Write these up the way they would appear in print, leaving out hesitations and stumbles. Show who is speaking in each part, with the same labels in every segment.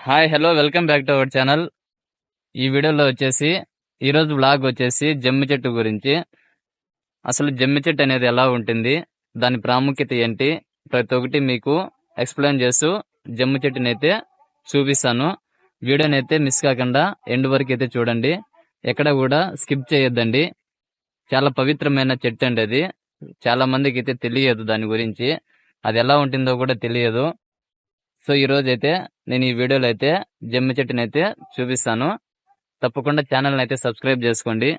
Speaker 1: Hi hello welcome back to our channel. ఈ వీడియోలో వచ్చేసి ఈరోజు వ్లాగ్ వచ్చేసి జమ్మి చెట్టు గురించి. అసలు జమ్మి చెట్టు అనేది ఎలా ఉంటుంది, దాని ప్రాముఖ్యత ఏంటి, ప్రతి ఒక్కటి మీకు ఎక్స్ప్లెయిన్ చేస్తూ జమ్మి చెట్టుని అయితే చూపిస్తాను. వీడియోని అయితే మిస్ కాకుండా ఎండ్ వరకు అయితే చూడండి, ఎక్కడ కూడా స్కిప్ చేయొద్దండి. చాలా పవిత్రమైన చెట్టు అండి అది. చాలా మందికి అయితే తెలియదు దాని గురించి, అది ఎలా ఉంటుందో కూడా తెలియదు. సో ఈ రోజు అయితే నేను ఈ వీడియోలో అయితే జమ్మి చెట్టుని అయితే చూపిస్తాను. తప్పకుండా ఛానల్ని అయితే సబ్స్క్రైబ్ చేసుకోండి.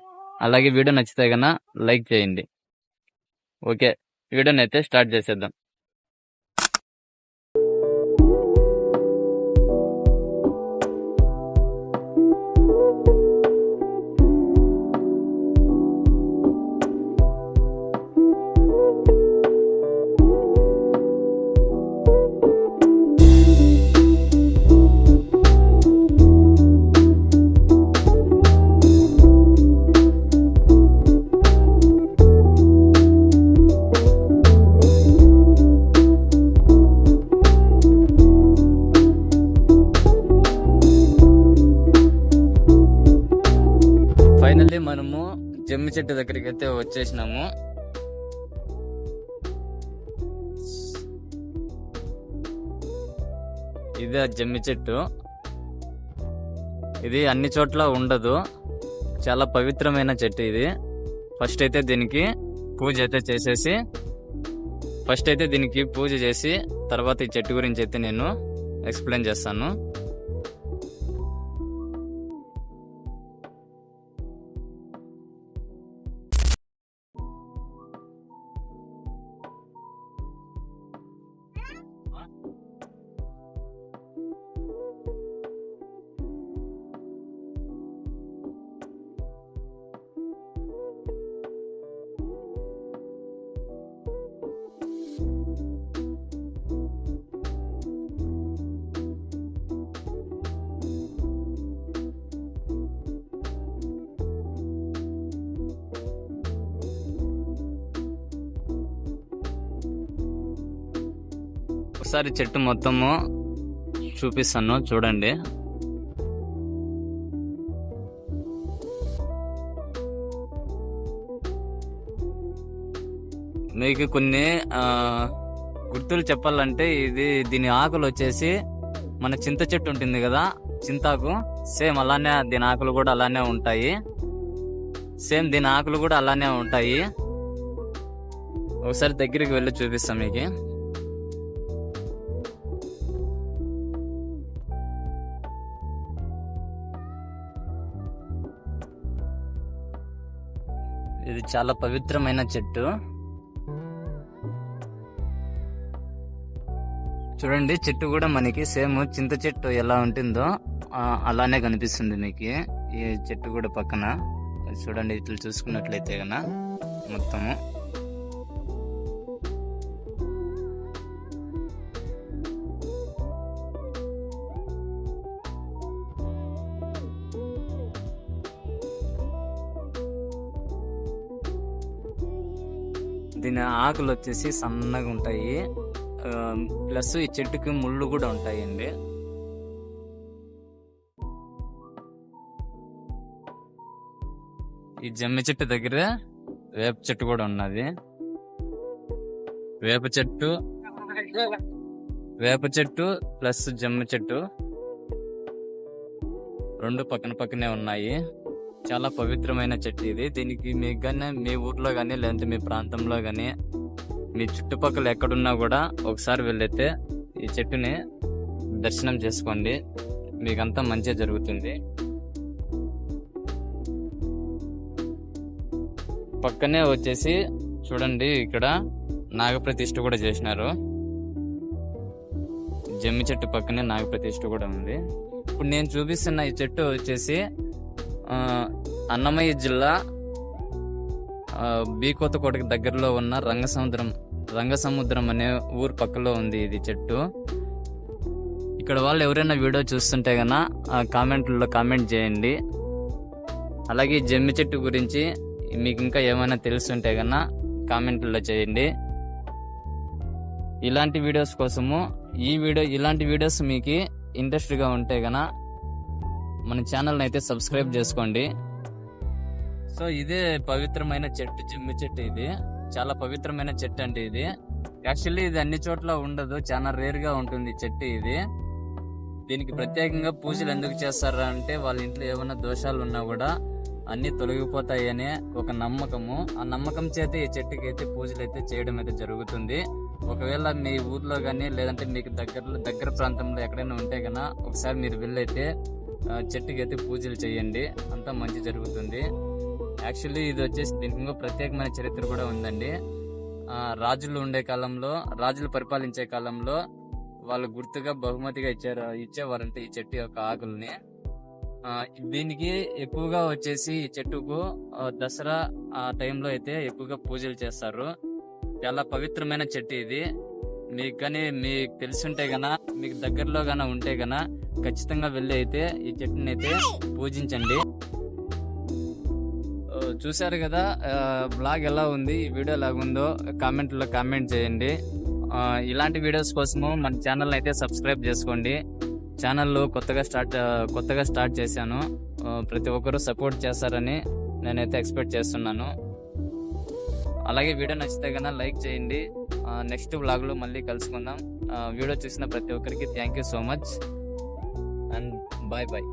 Speaker 1: అలాగే వీడియో నచ్చితే కన్నా లైక్ చేయండి. ఓకే, వీడియోని అయితే స్టార్ట్ చేసేద్దాం. ఫైనల్లీ మనము జమ్మి చెట్టు దగ్గరికి అయితే వచ్చేసినాము. ఇదే జమ్మి చెట్టు. ఇది అన్ని చోట్ల ఉండదు, చాలా పవిత్రమైన చెట్టు ఇది. ఫస్ట్ అయితే దీనికి పూజ అయితే చేసేసి తర్వాత ఈ చెట్టు గురించి అయితే నేను ఎక్స్ప్లెయిన్ చేస్తాను. ఒకసారి చెట్టు మొత్తము చూపిస్తాను, చూడండి. మీకు కొన్ని గుర్తులు చెప్పాలంటే, దీని ఆకులు వచ్చేసి మన చింత చెట్టు ఉంటుంది కదా, చింతాకు, సేమ్ అలానే దీని ఆకులు కూడా అలానే ఉంటాయి. ఒకసారి దగ్గరికి వెళ్ళి చూపిస్తాం మీకు. ఇది చాలా పవిత్రమైన చెట్టు. చూడండి, చెట్టు కూడా మనకి సేమ్ చింత చెట్టు ఎలా ఉంటుందో అలానే కనిపిస్తుంది మీకు. ఈ చెట్టు కూడా పక్కన చూడండి, ఇట్లా చూసుకున్నట్లయితే కన్నా మొత్తము దీని ఆకులు వచ్చేసి సన్నగా ఉంటాయి, ప్లస్ ఈ చెట్టుకి ముళ్ళు కూడా ఉంటాయండి. ఈ జమ్మి చెట్టు దగ్గర వేప చెట్టు కూడా ఉన్నది. వేప చెట్టు ప్లస్ జమ్మి చెట్టు రెండు పక్కన పక్కనే ఉన్నాయి. చాలా పవిత్రమైన చెట్టు ఇది. దీనికి మీకు కానీ మీ ఊర్లో కానీ లేదంటే మీ ప్రాంతంలో కానీ మీ చుట్టుపక్కల ఎక్కడున్నా కూడా ఒకసారి వెళ్ళైతే ఈ చెట్టుని దర్శనం చేసుకోండి, మీకంతా మంచిగా జరుగుతుంది. పక్కనే వచ్చేసి చూడండి, ఇక్కడ నాగప్రతిష్ఠ కూడా చేసినారు. జమ్మి చెట్టు పక్కనే నాగప్రతిష్ఠ కూడా ఉంది. ఇప్పుడు నేను చూపిస్తున్న ఈ చెట్టు వచ్చేసి అన్నమయ్య జిల్లా బీకోతకోటకి దగ్గరలో ఉన్న రంగసముద్రం అనే ఊరు పక్కలో ఉంది ఇది చెట్టు. ఇక్కడ వాళ్ళు ఎవరైనా వీడియో చూస్తుంటే గనా కామెంట్లలో కామెంట్ చేయండి. అలాగే జమ్మి చెట్టు గురించి మీకు ఇంకా ఏమైనా తెలుసుంటే గనా కామెంట్లలో చేయండి. ఇలాంటి వీడియోస్ కోసము ఇలాంటి వీడియోస్ మీకు ఇంట్రెస్ట్గా ఉంటే గన మన ఛానల్ని అయితే సబ్స్క్రైబ్ చేసుకోండి. సో ఇదే పవిత్రమైన చెట్టు, జమ్మి చెట్టు. ఇది చాలా పవిత్రమైన చెట్టు అండి. ఇది యాక్చువల్లీ ఇది అన్ని చోట్ల ఉండదు, చాలా రేర్ గా ఉంటుంది చెట్టు ఇది. దీనికి ప్రత్యేకంగా పూజలు ఎందుకు చేస్తారా అంటే వాళ్ళ ఇంట్లో ఏమైనా దోషాలు ఉన్నా కూడా అన్ని తొలగిపోతాయి అనే ఒక నమ్మకము. ఆ నమ్మకం చేత ఈ చెట్టుకి అయితే పూజలు అయితే చేయడం అయితే జరుగుతుంది. ఒకవేళ మీ ఊర్లో గానీ లేదంటే మీకు దగ్గర ప్రాంతంలో ఎక్కడైనా ఉంటే గన ఒకసారి మీరు వెళ్ళైతే చెట్టుకి అయితే పూజలు చేయండి, అంతా మంచి జరుగుతుంది. యాక్చువల్లీ ఇది వచ్చేసి దీనికి ఇంకో ప్రత్యేకమైన చరిత్ర కూడా ఉందండి. రాజులు ఉండే కాలంలో, రాజులు పరిపాలించే కాలంలో వాళ్ళు గుర్తుగా బహుమతిగా ఇచ్చేవారంటే ఈ చెట్టు యొక్క ఆకుల్ని. దీనికి ఎక్కువగా వచ్చేసి ఈ చెట్టుకు దసరా ఆ టైంలో అయితే ఎక్కువగా పూజలు చేస్తారు. చాలా పవిత్రమైన చెట్టు ఇది. మీకు తెలుసుంటే గన, మీకు దగ్గరలో గన ఉంటే గన ఖచ్చితంగా వెళ్ళి అయితే ఈ చెట్టుని అయితే పూజించండి. చూసారు కదా బ్లాగ్ ఎలా ఉంది, ఈ వీడియో ఎలాగుందో కామెంట్లో కామెంట్ చేయండి. ఇలాంటి వీడియోస్ కోసము మన ఛానల్ అయితే సబ్స్క్రైబ్ చేసుకోండి. ఛానల్ కొత్తగా స్టార్ట్ చేశాను. ప్రతి ఒక్కరూ సపోర్ట్ చేస్తారని నేనైతే ఎక్స్పెక్ట్ చేస్తున్నాను. అలాగే వీడియో నచ్చితే కన్నా లైక్ చేయండి. నెక్స్ట్ వ్లాగ్లో మళ్ళీ కలుసుకుందాం. వీడియో చూసిన ప్రతి ఒక్కరికి thank you so much and bye bye.